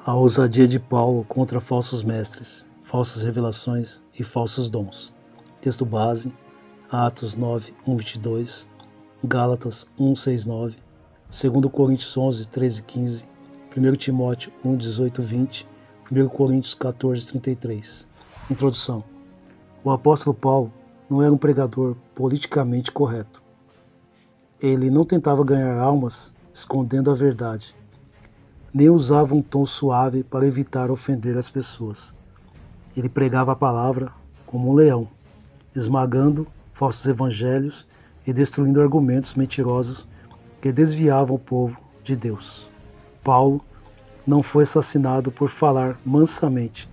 A ousadia de Paulo contra falsos mestres, falsas revelações e falsos dons. Texto base, Atos 9, 1, 22, Gálatas 1, 6, 9, 2 Coríntios 11, 13, 15, 1 Timóteo 1, 18, 20, 1 Coríntios 14, 33. Introdução. O apóstolo Paulo não era um pregador politicamente correto. Ele não tentava ganhar almas escondendo a verdade, nem usava um tom suave para evitar ofender as pessoas. Ele pregava a palavra como um leão, esmagando falsos evangelhos e destruindo argumentos mentirosos que desviavam o povo de Deus. Paulo não foi assassinado por falar mansamente,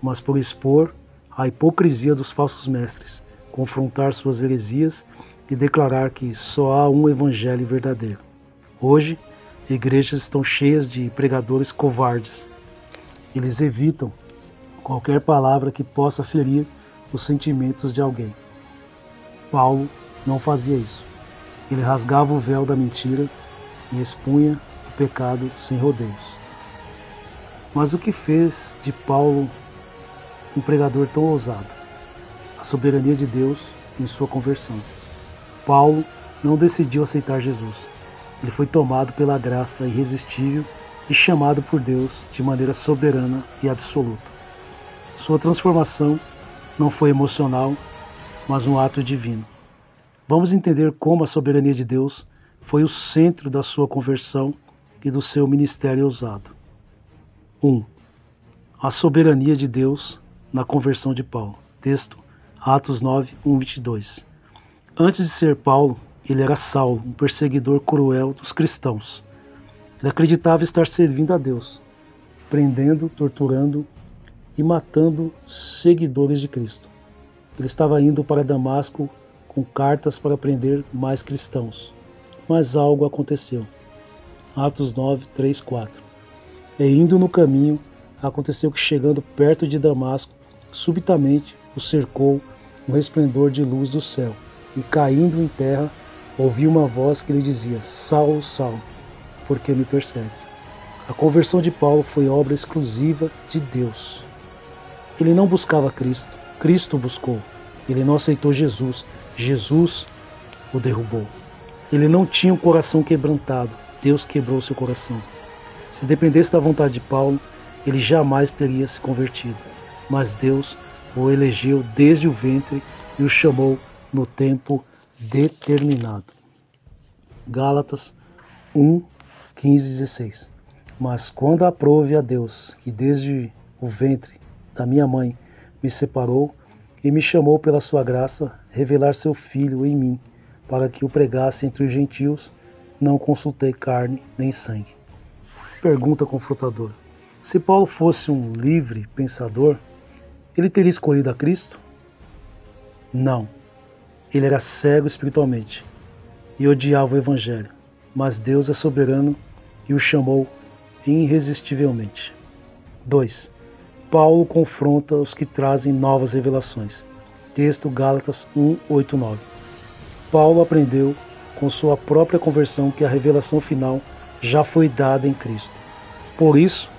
mas por expor a hipocrisia dos falsos mestres, confrontar suas heresias e declarar que só há um evangelho verdadeiro. Hoje, igrejas estão cheias de pregadores covardes. Eles evitam qualquer palavra que possa ferir os sentimentos de alguém. Paulo não fazia isso. Ele rasgava o véu da mentira e expunha o pecado sem rodeios. Mas o que fez de Paulo um pregador tão ousado? A soberania de Deus em sua conversão. Paulo não decidiu aceitar Jesus. Ele foi tomado pela graça irresistível e chamado por Deus de maneira soberana e absoluta. Sua transformação não foi emocional, mas um ato divino. Vamos entender como a soberania de Deus foi o centro da sua conversão e do seu ministério ousado. 1. A soberania de Deus na conversão de Paulo. Texto, Atos 9, 1, 22. Antes de ser Paulo, ele era Saulo, um perseguidor cruel dos cristãos. Ele acreditava estar servindo a Deus, prendendo, torturando e matando seguidores de Cristo. Ele estava indo para Damasco com cartas para prender mais cristãos. Mas algo aconteceu. Atos 9, 3, 4. E indo no caminho, aconteceu que chegando perto de Damasco, subitamente o cercou um resplendor de luz do céu, e caindo em terra, ouvi uma voz que lhe dizia: Saulo, Saulo, por que me persegues? A conversão de Paulo foi obra exclusiva de Deus. Ele não buscava Cristo, Cristo o buscou. Ele não aceitou Jesus, Jesus o derrubou. Ele não tinha um coração quebrantado, Deus quebrou seu coração. Se dependesse da vontade de Paulo, ele jamais teria se convertido. Mas Deus o elegeu desde o ventre e o chamou no tempo determinado. Gálatas 1, 15 e 16. Mas quando aprove a Deus, que desde o ventre da minha mãe me separou e me chamou pela sua graça, revelar seu Filho em mim, para que o pregasse entre os gentios, não consultei carne nem sangue. Pergunta confrontadora. Se Paulo fosse um livre pensador, ele teria escolhido a Cristo? Não. Ele era cego espiritualmente e odiava o Evangelho, mas Deus é soberano e o chamou irresistivelmente. 2. Paulo confronta os que trazem novas revelações. Texto Gálatas 1, 8, 9. Paulo aprendeu com sua própria conversão que a revelação final já foi dada em Cristo. Por isso,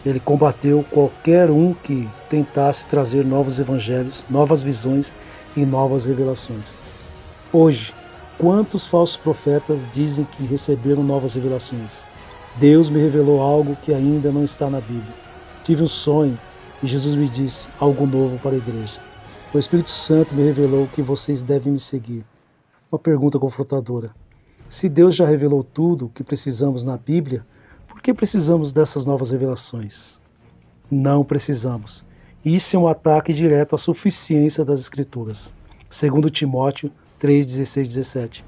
ele combateu qualquer um que tentasse trazer novos evangelhos, novas visões e novas revelações. Hoje, quantos falsos profetas dizem que receberam novas revelações? Deus me revelou algo que ainda não está na Bíblia. Tive um sonho e Jesus me disse algo novo para a igreja. O Espírito Santo me revelou que vocês devem me seguir. Uma pergunta confrontadora. Se Deus já revelou tudo o que precisamos na Bíblia, por que precisamos dessas novas revelações? Não precisamos. Isso é um ataque direto à suficiência das Escrituras. Segundo Timóteo 3, 16, 17.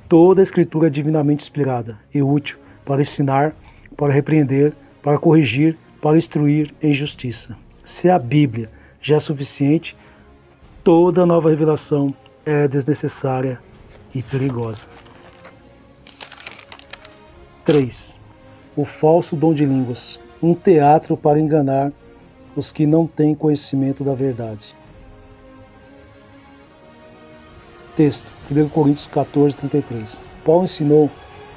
Toda a Escritura é divinamente inspirada e útil para ensinar, para repreender, para corrigir, para instruir em justiça. Se a Bíblia já é suficiente, toda nova revelação é desnecessária e perigosa. 3. O falso dom de línguas. Um teatro para enganar os que não têm conhecimento da verdade. Texto, 1 Coríntios 14, 33. Paulo ensinou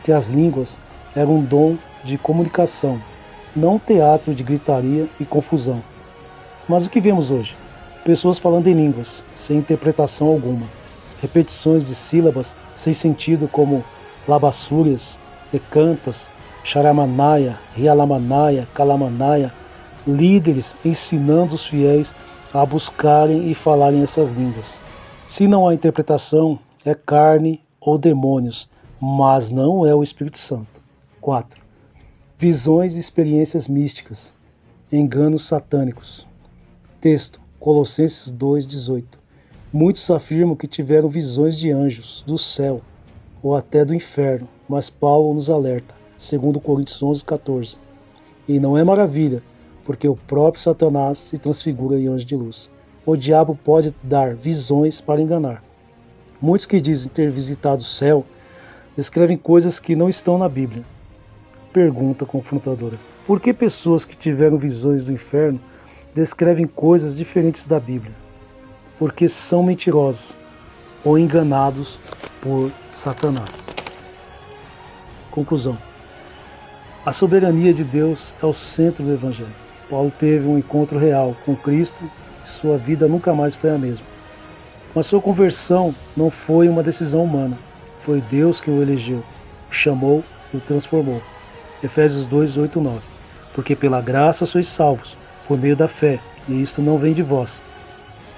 que as línguas eram um dom de comunicação não um teatro de gritaria e confusão. Mas o que vemos hoje? Pessoas falando em línguas, sem interpretação alguma. Repetições de sílabas sem sentido como labassúrias, decantas, charamanaya, rialamanaya, calamanaia. Líderes ensinando os fiéis a buscarem e falarem essas línguas. Se não há interpretação, é carne ou demônios, mas não é o Espírito Santo. 4. Visões e experiências místicas. Enganos satânicos. Texto, Colossenses 2,18. Muitos afirmam que tiveram visões de anjos, do céu, ou até do inferno, mas Paulo nos alerta, segundo Coríntios 11,14. E não é maravilha, porque o próprio Satanás se transfigura em anjo de luz. O diabo pode dar visões para enganar. Muitos que dizem ter visitado o céu descrevem coisas que não estão na Bíblia. Pergunta confrontadora: por que pessoas que tiveram visões do inferno descrevem coisas diferentes da Bíblia? Porque são mentirosos ou enganados por Satanás. Conclusão: a soberania de Deus é o centro do Evangelho. Paulo teve um encontro real com Cristo e sua vida nunca mais foi a mesma. Mas sua conversão não foi uma decisão humana. Foi Deus que o elegeu, o chamou e o transformou. Efésios 2, 8, 9. Porque pela graça sois salvos, por meio da fé, e isto não vem de vós.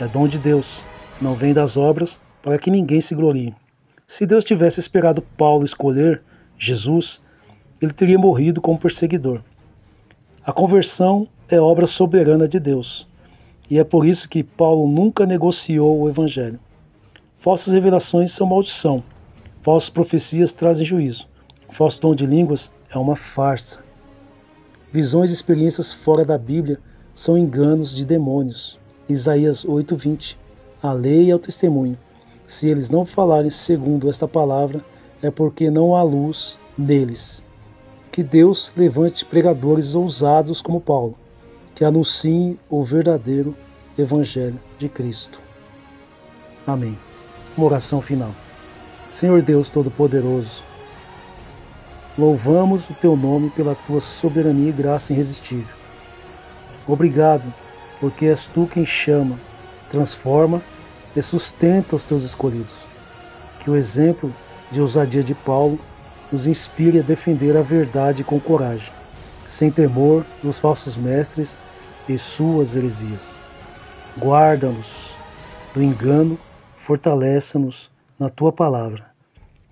É dom de Deus, não vem das obras, para que ninguém se glorie. Se Deus tivesse esperado Paulo escolher Jesus, ele teria morrido como perseguidor. A conversão é obra soberana de Deus, e é por isso que Paulo nunca negociou o Evangelho. Falsas revelações são maldição, falsas profecias trazem juízo, falso dom de línguas é uma farsa. Visões e experiências fora da Bíblia são enganos de demônios. Isaías 8:20. A lei é o testemunho. Se eles não falarem segundo esta palavra, é porque não há luz neles. Que Deus levante pregadores ousados como Paulo, que anunciem o verdadeiro Evangelho de Cristo. Amém. Uma oração final. Senhor Deus Todo-Poderoso, louvamos o Teu nome pela Tua soberania e graça irresistível. Obrigado, porque és Tu quem chama, transforma e sustenta os Teus escolhidos. Que o exemplo de ousadia de Paulo nos inspire a defender a verdade com coragem, sem temor dos falsos mestres e suas heresias. Guarda-nos do engano, fortalece-nos na Tua palavra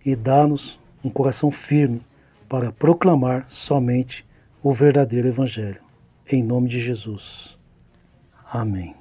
e dá-nos um coração firme para proclamar somente o verdadeiro Evangelho. Em nome de Jesus. Amém.